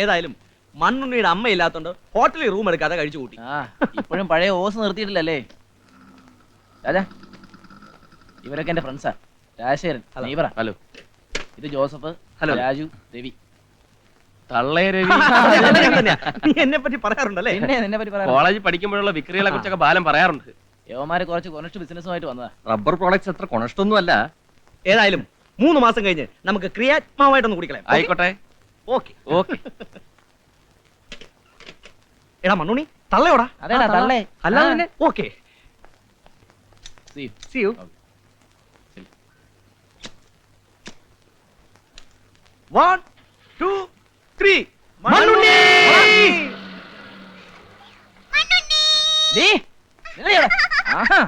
ഏതായാലും മണ്ണുണ്ണിയുടെ അമ്മ ഇല്ലാത്തോണ്ട് ഹോട്ടലിൽ റൂം എടുക്കാതെ കഴിച്ചു കൂട്ടി. ഇപ്പോഴും പഴയ ഓസ് നിർത്തിയിട്ടില്ലല്ലേ രാജാ? ഇവരൊക്കെ എന്റെ ഫ്രണ്ട്സാ. രാജശേഖരൻ, ഹലോ. ഇത് ജോസഫ്, ഹലോ. രാജു, രവി. തള്ളേ രവി. നീ എന്നെ പറ്റി പറയാറുണ്ടല്ലേ? നിന്നെ പറ്റി പറയാം. കോളേജിൽ പഠിക്കുമ്പോഴുള്ള വിക്രികളെ കുറിച്ചൊക്കെ ബാലം പറയാറുണ്ട്. യവന്മാര് കുറച്ച് കൊണസ്റ്റ് ബിസിനസ്സുമായിട്ട് വന്നതാ. റബ്ബർ പ്രോഡക്ട്സ് അത്ര കൊണസ്റ്റൊന്നും അല്ല. ഏതായാലും 3 മാസം കഴിഞ്ഞ് നമുക്ക് ക്രിയാത്മാവായിട്ടൊന്ന് കുടിക്കളയാം. ആയിക്കോട്ടെ. Okay okay. എടാ മണ്ണുണ്ണി, തള്ളയോടാ? അതേടാ തള്ളേ. അല്ലാതെ തന്നെ ഓക്കെ. See you. 1 2 3 മണ്ണുണ്ണി. നീ നിന്നെവിടെ? ആഹാ.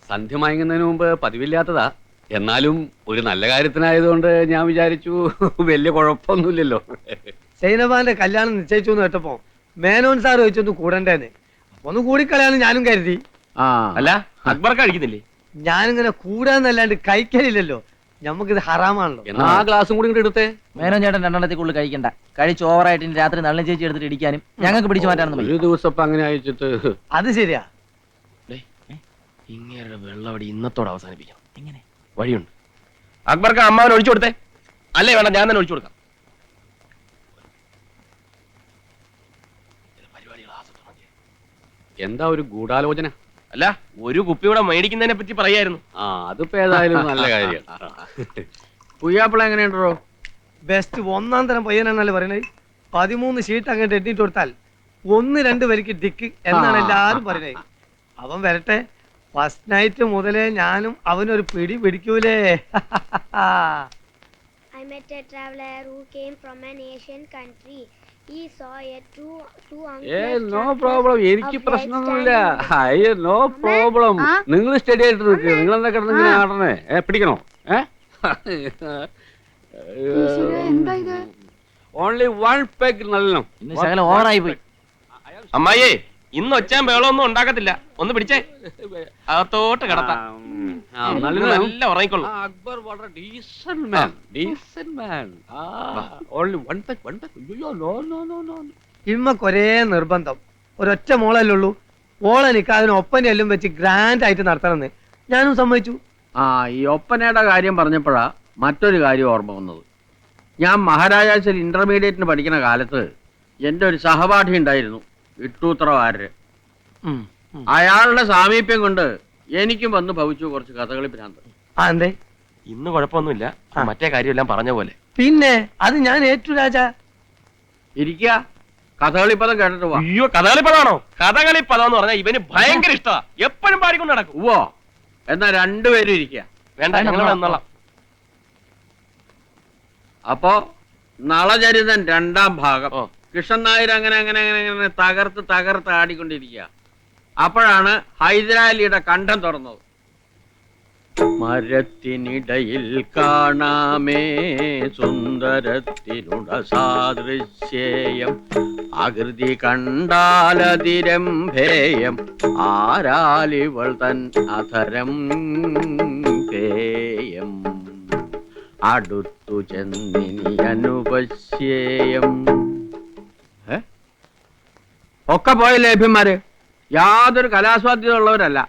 സന്ധ്യ മയങ്ങുന്നതിന് മുമ്പ് പതിവില്ലാത്തതാ. എന്നാലും ഒരു നല്ല കാര്യത്തിനായതുകൊണ്ട് ഞാൻ വിചാരിച്ചു വലിയ കുഴപ്പമൊന്നുമില്ലല്ലോ. സൈനബാന്റെ കല്യാണം നിശ്ചയിച്ചു എന്ന് കേട്ടപ്പോ മേനോൻ സാർ ചോദിച്ചൊന്ന് കൂടണ്ടേന്ന്. ഒന്ന് കൂടിക്കളയാന്ന് ഞാനും കരുതി. അല്ല അക്ബർ കഴിക്കുന്നില്ലേ? ഞാനിങ്ങനെ കൂടാന്നല്ലാണ്ട് കഴിക്കലില്ലല്ലോ. നമുക്കിത് ഹറാമാണല്ലോ. എന്നാ ആ ഗ്ലാസും കൂടി ഇങ്ങോട്ട് എടുത്തേ. മേനോൻ ചേട്ടൻ 2 കൂടുതൽ കഴിക്കണ്ട. കഴിച്ച് ഓവറായിട്ട് ഇനി രാത്രി നല്ല ചേച്ചി എടുത്തിട്ട് ഇടിക്കാനും ഞങ്ങൾക്ക് പിടിച്ചു മാറ്റാനൊന്നും ഒരു ദിവസം ഇപ്പൊ അങ്ങനെ അയച്ചിട്ട് അത് ശരിയാ. ഇങ്ങനെ വെള്ളവടി ഇന്നത്തോടെ അവസാനിപ്പിക്കണം. എങ്ങനെ? വഴിയുണ്ട്. അക്ബർക്ക് അമ്മാവൻ ഒഴിച്ചു കൊടുത്തേ. അല്ലേ വേണ്ട, ഞാൻ തന്നെ ഒഴിച്ചു കൊടുക്കാം. എന്താ ഒരു ഗൂഢാലോചന? അല്ല, ഒരു കുപ്പിയുടെ മേടിക്കുന്നതിനെ പറ്റി പറയായിരുന്നു. അതിപ്പോ ഏതായാലും നല്ല കാര്യം. പുയ്യാപ്പിള എങ്ങനെയുണ്ടോ? ബെസ്റ്റ് 1-ാം തരം പയ്യനാണല്ലേ പറയണത്. 13 ഷീറ്റ് അങ്ങോട്ട് എട്ടിട്ട് കൊടുത്താൽ 1-2 വരിക്ക് ഡിക്ക് എന്നാണ് എല്ലാരും പറയുന്നത്. അവൻ വരട്ടെ. ഫസ്റ്റ് നൈറ്റ് മുതലേ ഞാനും അവനൊരു പിടി പിടിക്കൂലേ. I met a traveler who came from an Asian country. He saw a two no problem. എനിക്ക് പ്രശ്നമൊന്നുമില്ല. No problem. നിങ്ങൾ സ്റ്റഡി ആയിട്ട് നിൽക്കുക. നിങ്ങൾ എന്താ കിടന്നിങ്ങനെ ആടണേ? പിടിക്കണോ? ഓൺലി 1 പെഗ് നല്ലോണം. ഇന്ന് ശകലം ഓവറായി പോയി. അമ്മായിയേ, ഇന്ന് ഒച്ചാൻ ബഹളമൊന്നും ഉണ്ടാക്കത്തില്ല. ഒന്ന് പിടിച്ചേ, അകത്തോട്ട് കിടത്താം. നല്ല ഉറങ്ങിക്കൊള്ളു. അക്ബർ വളരെ decent man. Decent man. Only 1 peg 1 peg. അയ്യോ, നോ നോ നോ നോ. ഇമ്മക്കൊരേ നിർബന്ധം. ഒരൊറ്റ മോളല്ലേ ഉള്ളൂ. ഓളെ നിക്കാതിന് ഒപ്പനെല്ലാം വെച്ച് ഗ്രാൻഡ് ആയിട്ട് നടത്തണമെന്ന് ഞാനും സമ്മതിച്ചു. ഈ ഒപ്പനയുടെ കാര്യം പറഞ്ഞപ്പോഴാ മറ്റൊരു കാര്യം ഓർമ്മ വന്നത്. ഞാൻ മഹാരാജാസിൽ ഇന്റർമീഡിയറ്റിന് പഠിക്കുന്ന കാലത്ത് എൻ്റെ ഒരു സഹപാഠി ഉണ്ടായിരുന്നു, ഇട്ടൂത്രവാരര്. അയാളുടെ സാമീപ്യം കൊണ്ട് എനിക്കും വന്ന് ഭവിച്ചു കുറച്ച് കഥകളി ഭ്രാന്ത്. എന്തേ? ഇന്ന് കുഴപ്പമൊന്നുമില്ല. മറ്റേ കാര്യമെല്ലാം പറഞ്ഞ പോലെ. പിന്നെ അത് ഞാൻ ഏറ്റു രാജാ. ഇരിക്കുക, കഥകളിപ്പദം കേട്ടിട്ട് പോവാ. അയ്യോ, കഥകളിപ്പദാണോ? കഥകളിപ്പദം എന്ന് പറഞ്ഞാൽ ഇവന് ഭയങ്കര ഇഷ്ടമാ. എപ്പോഴും പാടിക്കൊണ്ട് നടക്കും. ഓ, എന്നാ രണ്ടുപേരും ഇരിക്കുക. വേണ്ട, ഞങ്ങൾ വന്നോളാം. അപ്പോ നളചരിതൻ 2-ാം ഭാഗം. കൃഷ്ണൻ നായർ അങ്ങനെ അങ്ങനെ അങ്ങനെ അങ്ങനെ തകർത്ത് ആടിക്കൊണ്ടിരിക്കുക. അപ്പോഴാണ് ഹൈദരാലിയുടെ കണ്ഠം തുറന്നത്. മരത്തിനിടയിൽ കാണാമേ സുന്ദരത്തിനുട സാദൃശ്യേയം, ആകൃതി കണ്ടാലതിരംഭേയം, ആരാലിവൾ തൻ അധരം പേയം, അടുത്തു ചെന്നിനി അനുപശ്യേയം. ഒക്കെ പോയ ലേഭ്യന്മാര് യാതൊരു കലാസ്വാദ്യത ഉള്ളവരല്ല.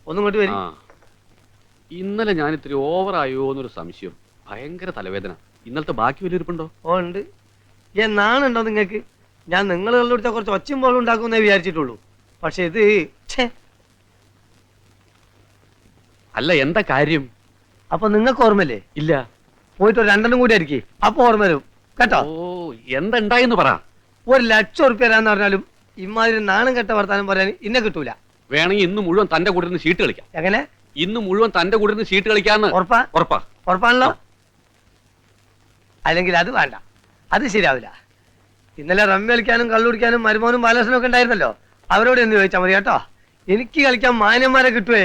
ഒന്നും കൊണ്ട് വരും. ഇന്നലെ ഞാൻ ഇത്തിരി ഓവറായോ എന്നൊരു സംശയം. ഭയങ്കര തലവേദന. ഇന്നലത്തെ ബാക്കി വലിയൊരുപ്പുണ്ടോ? ഉണ്ട്. നാണുണ്ടോ നിങ്ങൾക്ക്? ഞാൻ നിങ്ങളുടെ അടുത്ത കുറച്ച് ഒച്ചയും പോലും ഉണ്ടാക്കുമെന്നേ വിചാരിച്ചിട്ടുള്ളൂ. പക്ഷെ ഇത് അല്ല, എന്താ കാര്യം? അപ്പൊ നിങ്ങൾക്ക് ഓർമ്മല്ലേ? ഇല്ല. പോയിട്ട് ഒരു 2 കൂടി ആയിരിക്കും. അപ്പൊ ഓർമ്മ വരും കേട്ടോ. ഓ, എന്തുണ്ടായെന്ന് പറ. 1,00,000 ഉറുപ്പ്യ തരാന്ന് പറഞ്ഞാലും ഇമാതിരി നാണം കെട്ട വർത്താനം പറയാൻ ഇന്നെ കിട്ടൂല. വേണമെങ്കിൽ ഇന്ന് മുഴുവൻ തന്റെ കൂടെ നിന്ന് ഷീട്ട് കളിക്കാം. എങ്ങനെ? ഇന്ന് മുഴുവൻ തന്റെ കൂടെ നിന്ന് ഷീട്ട് കളിക്കാന്ന്. ഉറപ്പാ? ഉറപ്പാണല്ലോ. അല്ലെങ്കിൽ അത് വേണ്ട, അത് ശരിയാവില്ല. ഇന്നലെ റമ്മി കളിക്കാനും കള്ളുടിക്കാനും മരുമോനും ബാലകൃഷ്ണനും ഒക്കെ ഉണ്ടായിരുന്നല്ലോ. അവരോട് എന്ന് ചോദിച്ചാൽ മതി കേട്ടോ. എനിക്ക് കളിക്കാൻ മാന്യന്മാരെ കിട്ടുവേ.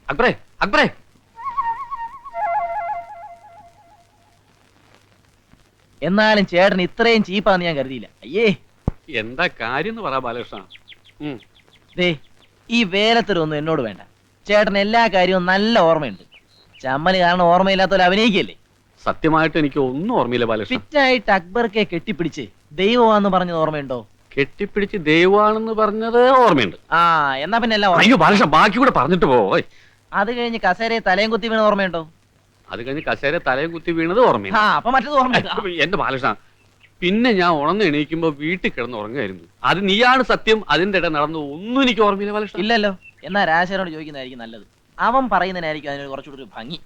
അക്ബറേ അക്ബറേ, എന്നാലും ചേട്ടൻ ഇത്രയും ചീപ്പാന്ന് ഞാൻ കരുതിയില്ല. അയ്യേ എന്താ കാര്യം എന്ന് പറ ബാലകൃഷ്ണ. ദേ, ഈ വേലത്തരൊന്നും എന്നോട് വേണ്ട. ചേട്ടൻ എല്ലാ കാര്യവും നല്ല ഓർമ്മയുണ്ട്. ചമ്മല് കാരണം ഓർമ്മയില്ലാത്തവരെ അഭിനയിക്കല്ലേ. സത്യമായിട്ട് എനിക്ക് ഒന്നും ഓർമ്മയില്ല ബാലകൃഷ്ണ. ഫിറ്റായിട്ട് അക്ബർക്കെ കെട്ടിപ്പിടിച്ച് ദൈവമാന്ന് പറഞ്ഞത് ഓർമ്മയുണ്ടോ? കെട്ടിപ്പിടിച്ച് ദൈവമാണെന്ന് പറഞ്ഞത് ഓർമ്മയുണ്ട്. ആ, എന്നാ പിന്നെ എല്ലാം ഓർമ്മ. അയ്യോ ബാലകൃഷ്ണ, ബാക്കി കൂടെ പറഞ്ഞിട്ട് പോയി. അത് കഴിഞ്ഞ് കസേരയെ തലയും കുത്തി വീണത് ഓർമ്മയുണ്ടോ? അത് കഴിഞ്ഞ് കസേര തലയും കുത്തി വീണത് ഓർമ്മയുണ്ട്. ആ, അപ്പൊ മറ്റത് ഓർമ്മയുണ്ട്. എന്റെ ബാലകൃഷ്ണ, പിന്നെ ഞാൻ ഉണർന്ന് എണീക്കുമ്പോ വീട്ടിൽ കിടന്ന് ഉറങ്ങായിരുന്നു. അത് നീയാണ് സത്യം. അതിന്റെ ഇടയിൽ നടന്നു ഒന്നും എനിക്ക് ഓർമ്മയില്ല ബാലകൃഷ്ണ. ഇല്ലല്ലോ. എന്നാ രാജശേഖരനോട് ചോദിക്കുന്നതായിരിക്കും നല്ലത്. അവൻ പറയുന്നതിനായിരിക്കും അതിനൊരു കുറച്ചുകൂടി ഒരു ഭംഗി.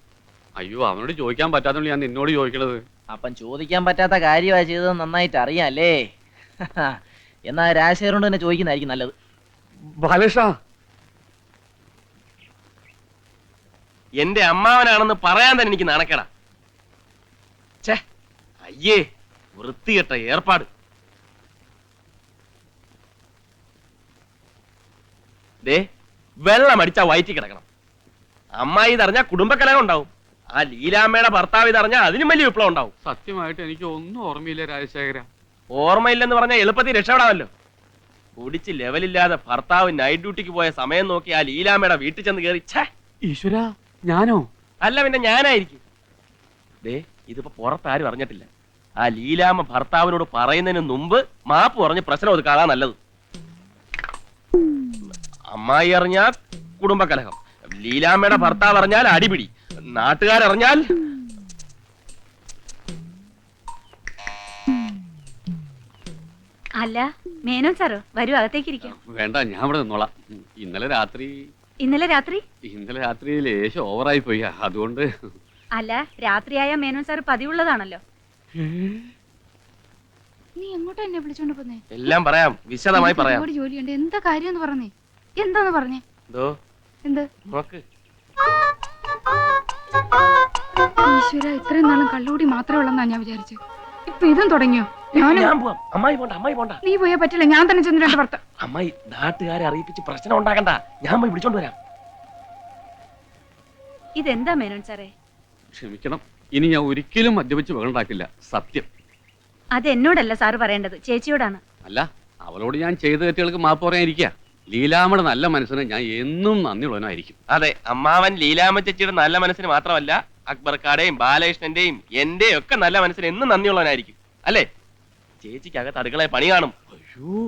അയ്യോ, അവനോട് ചോദിക്കാൻ പറ്റാത്തോണ്ട് ഞാൻ നിന്നോട് ചോദിക്കണത്. അപ്പം ചോദിക്കാൻ പറ്റാത്ത കാര്യമാണ് ചെയ്തത് നന്നായിട്ട് അറിയാല്ലേ. എന്നാ രാജശേഖരനോട് തന്നെ ചോദിക്കുന്നതായിരിക്കും നല്ലത്. ബാലകൃഷ്ണ, എന്റെ അമ്മാവനാണെന്ന് പറയാൻ തന്നെ എനിക്ക് നാണക്കേടാ. ഛേ, അയ്യേ, വൃത്തികെട്ട ഏർപ്പാട്. ദേ, വെള്ളം അടിച്ചാ വയറ്റി കിടക്കണം. അമ്മായി ഇതറിഞ്ഞാ കുടുംബകലഹം ഉണ്ടാവും. ആ ലീലാമ്മയുടെ ഭർത്താവ് ഇതറിഞ്ഞാ അതിനും വലിയ വിപ്ലവം ഉണ്ടാവും. സത്യമായിട്ട് എനിക്ക് ഒന്നും ഓർമ്മയില്ല രാജശേഖര. ഓർമ്മയില്ലെന്ന് പറഞ്ഞാൽ എളുപ്പത്തിൽ രക്ഷപ്പെടാമല്ലോ. കുടിച്ച് ലെവലില്ലാതെ ഭർത്താവ് നൈറ്റ് ഡ്യൂട്ടിക്ക് പോയ സമയം നോക്കി ആ ലീലാമ്മയുടെ വീട്ടിൽ ചെന്ന് കയറി. ഛേ, ഈശ്വര, ഞാനോ? അല്ല പിന്നെ ഞാനായിരിക്കും. ദേ, ഇതിപ്പോ പുറത്താരും അറിഞ്ഞിട്ടില്ല. ആ ലീലാമ്മ ഭർത്താവിനോട് പറയുന്നതിന് മുമ്പ് മാപ്പ് പറഞ്ഞ് പ്രശ്നം ഒതുക്കാതാ നല്ലത്. അമ്മായി അറിഞ്ഞാൽ കുടുംബകലഹം, ലീലാമ്മയുടെ ഭർത്താവ് അറിഞ്ഞാൽ അടിപിടി, നാട്ടുകാരറിഞ്ഞാൽ അല്ല മേനോൻ സാറോ, വരൂ അകത്തേക്ക് ഇരിക്കാം. വേണ്ട, ഞാൻ ഇവിടെ നിന്നോളാം. ഇന്നലെ രാത്രി ലേശം ഓവറായി പോയി. അതുകൊണ്ട്. അല്ല, രാത്രിയായ മേനോൻ സാർ പതിവുള്ളതാണല്ലോ. നീ എങ്ങോട്ടാ എന്നെ വിളിച്ചോണ്ട് പോന്നേ? എല്ലാം പറയാം, വിശദമായി പറയാം. ഒരുപാട് ജോലിയുണ്ട്. എന്താ കാര്യം പറഞ്ഞേ? എന്താന്ന് പറഞ്ഞേ? എന്ത്? നോക്ക്. ഈശ്വര, ഇത്രയും നാളും കള്ളുകൂടി മാത്രമേ ഉള്ളെന്നാ ഞാൻ വിചാരിച്ചു. ഇപ്പൊ ഇതും തുടങ്ങിയോ? ഞാൻ പോവാം. അമ്മായി പോണ്ട. നീ പോയാ പറ്റില്ല, ഞാൻ തന്നെ ചെന്ന് രണ്ട് ഭർത്ത. അമ്മായി നാട്ടുകാരെ അറിയിപ്പിച്ച് പ്രശ്നം ഉണ്ടാക്കണ്ട. ഞാൻ പോയി വിളിച്ചോണ്ട് വരാം. ഇതെന്താ മേനോൻ സാറേ? ക്ഷമിക്കണം, ഇനി ഞാൻ ഒരിക്കലും മദ്യപിച്ച് വേണ്ടാക്കില്ല. സത്യം. അത് എന്നോടല്ല സാറ് പറയേണ്ടത്, ചേച്ചിയോടാണ്. അല്ല, അവളോട് ഞാൻ ചെയ്ത തെറ്റുകൾക്ക് മാപ്പ് പറയാനിരിക്കുക. ലീലാമ്മയുടെ നല്ല മനസ്സിന് ഞാൻ എന്നും നന്ദിയുള്ളവനായിരിക്കും. അതെ, അമ്മാവൻ ലീലാമ്മ ചേച്ചിയുടെ നല്ല മനസ്സിന് മാത്രമല്ല, അക്ബർക്കാടെയും ബാലകൃഷ്ണന്റെയും എന്റെയും ഒക്കെ നല്ല മനസ്സിന് എന്നും നന്ദിയുള്ളവനായിരിക്കും. അല്ലേ? ചേച്ചിക്കകത്ത് അടുക്കളയെ പണി കാണും. അയ്യോ,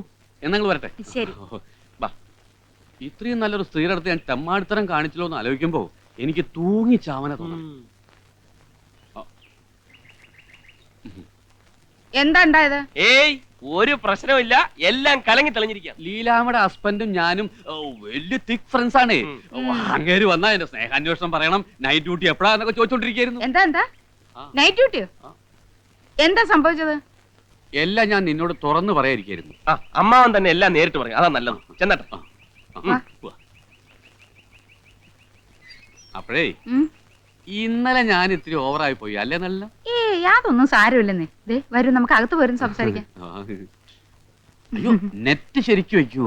എന്നങ്ങൾ വരട്ടെ. ശരി. ബാ, ഇത്രയും നല്ലൊരു സ്ത്രീയുടെ അടുത്ത് ഞാൻ തെമ്മാടിത്തരം കാണിച്ചല്ലോ എന്ന് ആലോചിക്കുമ്പോ എനിക്ക് തൂങ്ങി ചാവന തോന്നുന്നു. എന്താ ഉണ്ടായത്? ഏയ്, ഒരു പ്രശ്നമില്ല, എല്ലാം കലങ്ങി തെളിഞ്ഞിരിക്കാം. ലീലാമ്മയുടെ ഹസ്ബൻഡും ഞാനും വലിയ തിക് ഫ്രണ്ട്സ് ആണ്. അങ്ങേര് വന്നാ എന്റെ സ്നേഹാന്വേഷണം പറയണം, നൈറ്റ് ഡ്യൂട്ടി എപ്പോഴാന്നൊക്കെ ചോദിച്ചോണ്ടിരിക്കുന്നു. എന്താ നൈറ്റ് ഡ്യൂട്ടിയോ? എന്താ സംഭവിച്ചത്? എല്ലാം ഞാൻ നിന്നോട് തുറന്നു പറയാതിരിക്കായിരുന്നു. അമ്മാവൻ തന്നെ എല്ലാം നേരിട്ട് പറയും, അതാ നല്ലത്. ചെന്നട്ടെ. അപ്പോഴേ, ഇന്നലെ ഞാൻ ഇത്തിരി ഓവറായി പോയി അല്ലേ? നല്ല യാതൊന്നും സാരമില്ലെന്നേ. ദേ വരൂ, നമുക്ക് അകത്ത് പോരും സംസാരിക്കാം. അയ്യോ, നെറ്റ് ശരിക്കും വെക്കൂ.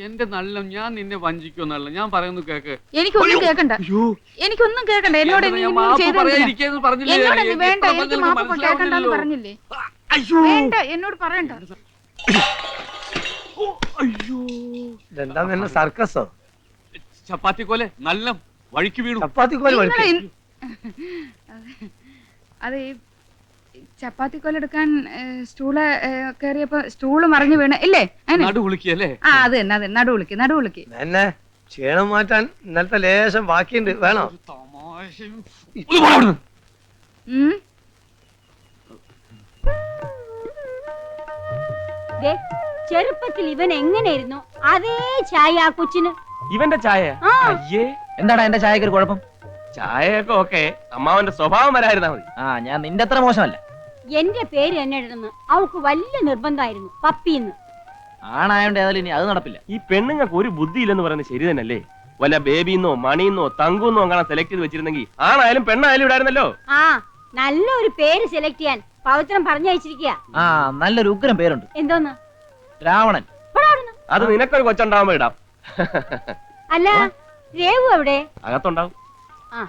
എന്റെ നല്ല, ഞാൻ നിന്നെ വഞ്ചിക്കുമെന്നല്ല ഞാൻ പറയുന്നു. കേക്ക്. എനിക്കൊന്നും കേക്കണ്ട. എന്നോട് പറഞ്ഞില്ലേ? വേണ്ട, എന്നോട് പറയണ്ട. ഇതെന്താ സർക്കസോ? ചപ്പാത്തിക്കോലെ നല്ല വഴിക്ക് വീണു. ചപ്പാത്തിക്കോല് അത് ചപ്പാത്തിക്കോലെടുക്കാൻ സ്റ്റൂള് കയറിയപ്പോ സ്റ്റൂള് മറിഞ്ഞു വീണ് ഇല്ലേ? നടുവുളിക്കല്ലേ? ആ, അത് തന്നെ, അതെ, നടുവുളിക്ക്. എന്നെ ക്ഷീണം മാറ്റാൻ ഇന്നലത്തെ ലേശം ബാക്കിയുണ്ട്, വേണോ? ചെറുപ്പത്തിൽ ഇവൻ എങ്ങനെയായിരുന്നു അതേ ചായ ആ കൊച്ചിന്. ഇവന്റെ ചായ? അയ്യേ, എന്താണ് എന്റെ ചായക്ക് ഒരു കുഴപ്പം? ചായയൊക്കെ ഓക്കെ, അമ്മാവന്റെ സ്വഭാവം വരായിരുന്നാ മതി. ഞാൻ നിന്റെ അത്ര മോശമല്ല. എന്റെ പേര് തന്നെ ഇടണമെന്ന് അവൾക്ക് വലിയ നിർബന്ധമായിരുന്നു, പപ്പിന്ന്. ആണായോണ്ട് ഏതായാലും ഇനി അത് നടപ്പില്ല. ഈ പെണ്ണുങ്ങൾക്ക് ഒരു ബുദ്ധി ഇല്ലെന്ന് പറയുന്നത് ശരി തന്നെയല്ലേ? വല്ല ബേബിന്നോ മണിന്നോ തങ്കുന്നോ അങ്ങനെ സെലക്ട് ചെയ്ത് വെച്ചിരുന്നെങ്കിൽ ആണായാലും പെണ്ണായാലും ഇടായിരുന്നല്ലോ. ആ, നല്ലൊരു പേര് സെലക്ട് ചെയ്യാൻ പവിത്രം പറഞ്ഞു വെച്ചിരിക്കുക. ആ നല്ലൊരു ഉഗ്രം പേരുണ്ട്, എന്തോന്ന്? രാവണൻ. പോടാ അവിടുന്ന്. അത് നിനക്കൊരു കൊച്ചുണ്ടാവുമ്പോ ഇടാം. അല്ല രേവു എവിടെ? അകത്തുണ്ടാവും. ആ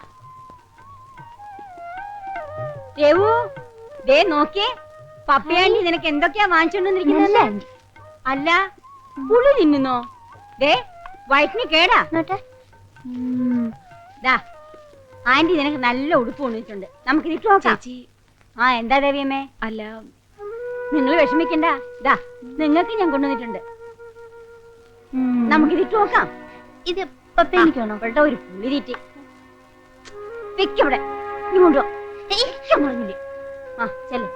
രേവു, ദേ നോക്കിയേ, പപ്പയാണ്ടി നിനക്ക് എന്തൊക്കെയാ വാങ്ങിച്ചോണ്ടിരിക്കുന്നത്. അല്ല പുളി തിന്നുന്നോ? ദേ വയറ്റിന് കേടാ. ദാ ആന്റി നിനക്ക് നല്ല ഉടുപ്പ് കൊണ്ടിട്ടുണ്ട്, നമുക്ക് ഇതിട്ട് നോക്കാം. ആ എന്താ ദേവിയമ്മേ? അല്ല, നിങ്ങൾ വിഷമിക്കണ്ട, ദാ നിങ്ങൾക്ക് ഞാൻ കൊണ്ടുവന്നിട്ടുണ്ട്, നമുക്ക് ഇതിട്ട് നോക്കാം. ഇത് പപ്പേനിക്കാണോ? അവളുടെ ഒരു പുളി തീറ്റി വെക്കവിടെ, നീ കൊണ്ടുപോ. പറഞ്ഞില്ലേ? ആ ചെല്ലേ.